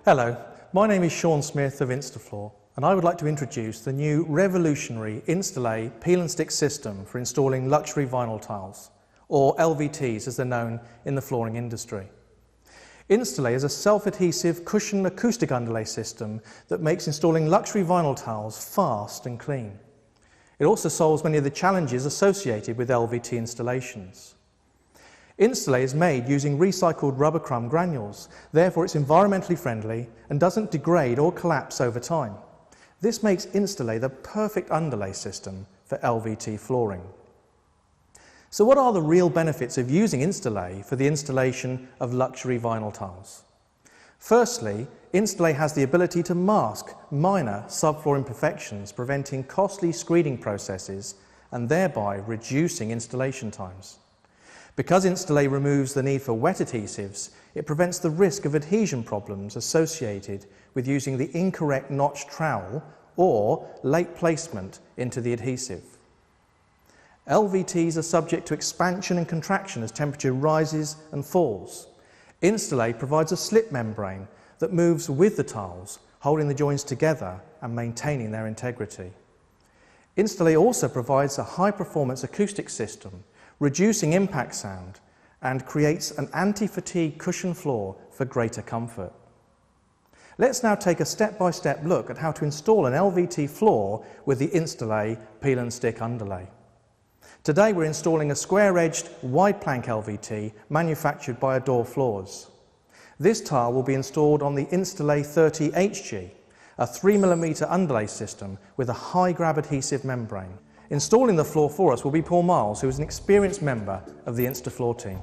Hello, my name is Sean Smith of Instafloor, and I would like to introduce the new revolutionary Installay peel and stick system for installing luxury vinyl tiles, or LVTs as they're known in the flooring industry. Installay is a self-adhesive cushion acoustic underlay system that makes installing luxury vinyl tiles fast and clean. It also solves many of the challenges associated with LVT installations. Installay is made using recycled rubber crumb granules, therefore it's environmentally friendly and doesn't degrade or collapse over time. This makes Installay the perfect underlay system for LVT flooring. So what are the real benefits of using Installay for the installation of luxury vinyl tiles? Firstly, Installay has the ability to mask minor subfloor imperfections, preventing costly screening processes and thereby reducing installation times. Because Installay removes the need for wet adhesives, it prevents the risk of adhesion problems associated with using the incorrect notched trowel or late placement into the adhesive. LVTs are subject to expansion and contraction as temperature rises and falls. Installay provides a slip membrane that moves with the tiles, holding the joins together and maintaining their integrity. Installay also provides a high-performance acoustic system, reducing impact sound, and creates an anti-fatigue cushion floor for greater comfort. Let's now take a step-by-step look at how to install an LVT floor with the Installay peel and stick underlay. Today we're installing a square-edged wide plank LVT manufactured by Adore Floors. This tile will be installed on the Installay 30HG, a 3mm underlay system with a high grab adhesive membrane. Installing the floor for us will be Paul Miles, who is an experienced member of the Instafloor team.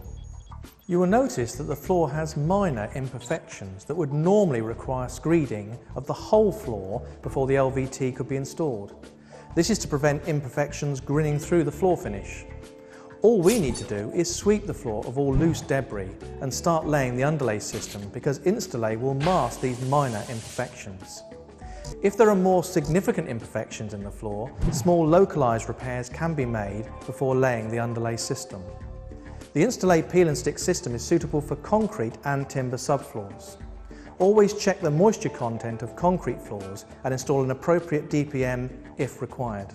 You will notice that the floor has minor imperfections that would normally require screeding of the whole floor before the LVT could be installed. This is to prevent imperfections grinning through the floor finish. All we need to do is sweep the floor of all loose debris and start laying the underlay system, because Installay will mask these minor imperfections. If there are more significant imperfections in the floor, small localised repairs can be made before laying the underlay system. The Installay peel and stick system is suitable for concrete and timber subfloors. Always check the moisture content of concrete floors and install an appropriate DPM if required.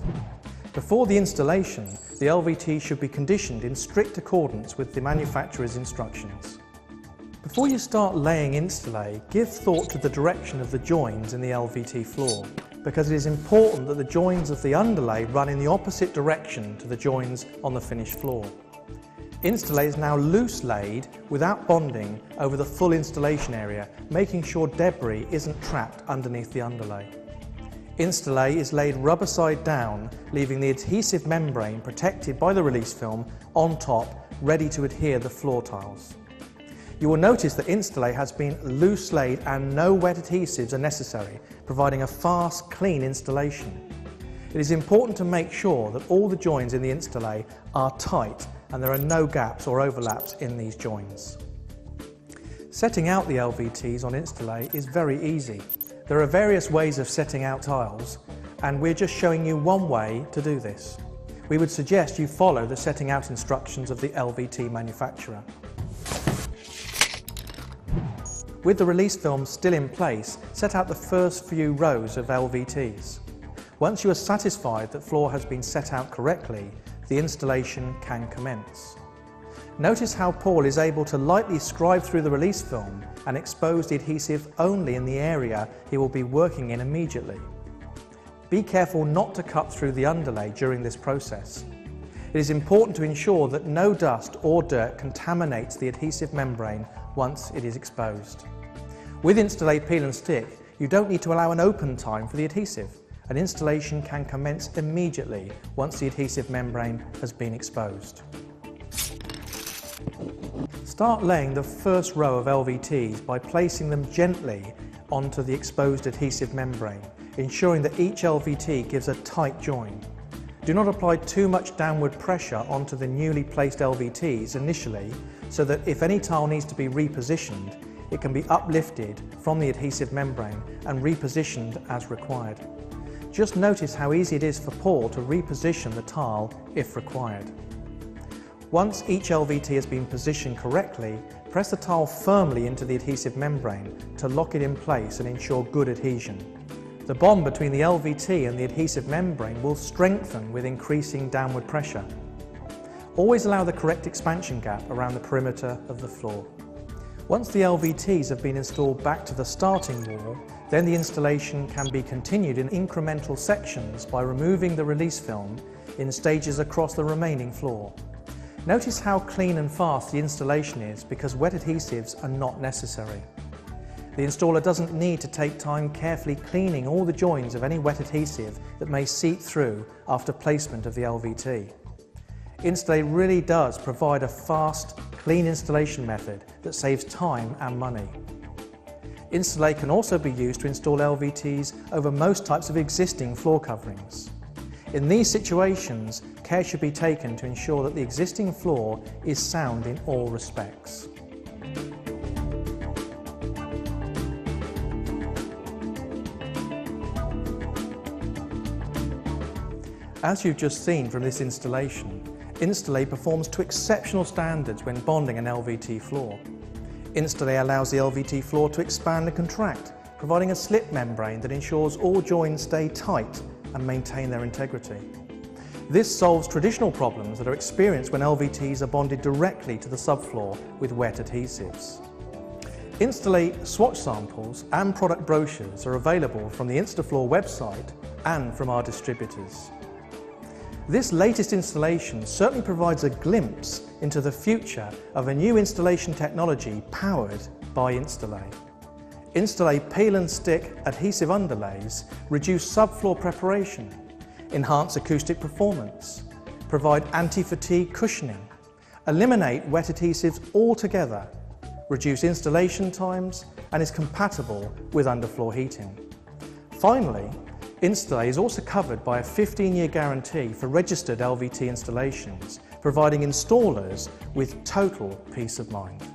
Before the installation, the LVT should be conditioned in strict accordance with the manufacturer's instructions. Before you start laying Installay, give thought to the direction of the joins in the LVT floor, because it is important that the joins of the underlay run in the opposite direction to the joins on the finished floor. Installay is now loose laid without bonding over the full installation area, making sure debris isn't trapped underneath the underlay. Installay is laid rubber side down, leaving the adhesive membrane protected by the release film on top, ready to adhere the floor tiles. You will notice that Installay has been loose laid and no wet adhesives are necessary, providing a fast, clean installation. It is important to make sure that all the joins in the Installay are tight and there are no gaps or overlaps in these joins. Setting out the LVTs on Installay is very easy. There are various ways of setting out tiles, and we're just showing you one way to do this. We would suggest you follow the setting out instructions of the LVT manufacturer. With the release film still in place, set out the first few rows of LVTs. Once you are satisfied that floor has been set out correctly, the installation can commence. Notice how Paul is able to lightly scribe through the release film and expose the adhesive only in the area he will be working in immediately. Be careful not to cut through the underlay during this process. It is important to ensure that no dust or dirt contaminates the adhesive membrane once it is exposed. With Installay peel and stick, you don't need to allow an open time for the adhesive. An installation can commence immediately once the adhesive membrane has been exposed. Start laying the first row of LVTs by placing them gently onto the exposed adhesive membrane, ensuring that each LVT gives a tight join. Do not apply too much downward pressure onto the newly placed LVTs initially, so that if any tile needs to be repositioned, it can be uplifted from the adhesive membrane and repositioned as required. Just notice how easy it is for Paul to reposition the tile if required. Once each LVT has been positioned correctly, press the tile firmly into the adhesive membrane to lock it in place and ensure good adhesion. The bond between the LVT and the adhesive membrane will strengthen with increasing downward pressure. Always allow the correct expansion gap around the perimeter of the floor. Once the LVTs have been installed back to the starting wall, then the installation can be continued in incremental sections by removing the release film in stages across the remaining floor. Notice how clean and fast the installation is because wet adhesives are not necessary. The installer doesn't need to take time carefully cleaning all the joins of any wet adhesive that may seep through after placement of the LVT. Installate really does provide a fast, clean installation method that saves time and money. Installate can also be used to install LVTs over most types of existing floor coverings. In these situations, care should be taken to ensure that the existing floor is sound in all respects. As you've just seen from this installation, Installate performs to exceptional standards when bonding an LVT floor. Installate allows the LVT floor to expand and contract, providing a slip membrane that ensures all joins stay tight and maintain their integrity. This solves traditional problems that are experienced when LVTs are bonded directly to the subfloor with wet adhesives. Installate swatch samples and product brochures are available from the Instafloor website and from our distributors. This latest installation certainly provides a glimpse into the future of a new installation technology powered by Installate. Installate peel and stick adhesive underlays reduce subfloor preparation, enhance acoustic performance, provide anti-fatigue cushioning, eliminate wet adhesives altogether, reduce installation times, and is compatible with underfloor heating. Finally, Installate is also covered by a 15-year guarantee for registered LVT installations, providing installers with total peace of mind.